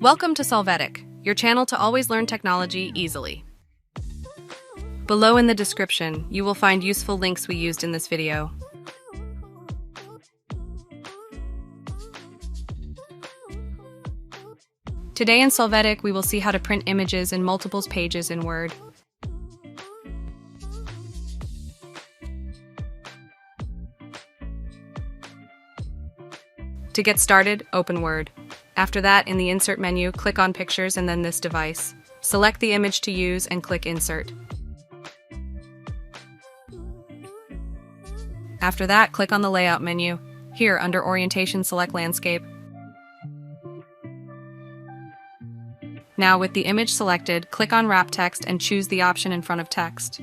Welcome to Solvetic, your channel to always learn technology easily. Below in the description, you will find useful links we used in this video. Today in Solvetic, we will see how to print images in multiples pages in Word. To get started, open Word. After that, in the Insert menu, click on Pictures and then this device. Select the image to use and click Insert. After that, click on the Layout menu. Here, under Orientation, select Landscape. Now, with the image selected, click on Wrap Text and choose the option in front of text.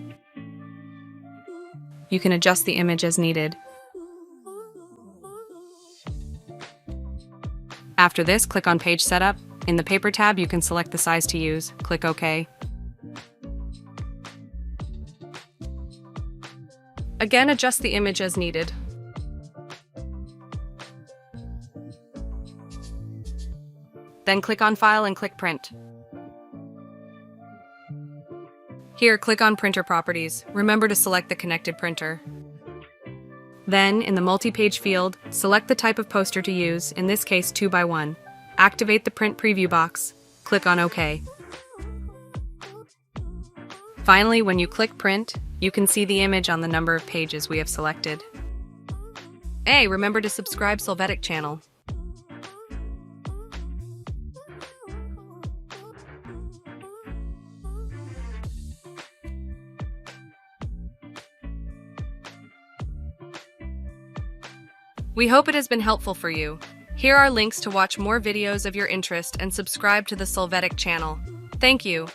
You can adjust the image as needed. After this, click on Page Setup. In the Paper tab, you can select the size to use. Click OK. Again, adjust the image as needed. Then click on File and click Print. Here, click on Printer Properties. Remember to select the connected printer. Then, in the Multi-Page field, select the type of poster to use, in this case 2x1. Activate the Print Preview box. Click on OK. Finally, when you click Print, you can see the image on the number of pages we have selected. Hey, remember to subscribe Solvetic Channel. We hope it has been helpful for you. Here are links to watch more videos of your interest and subscribe to the Solvetic channel. Thank you.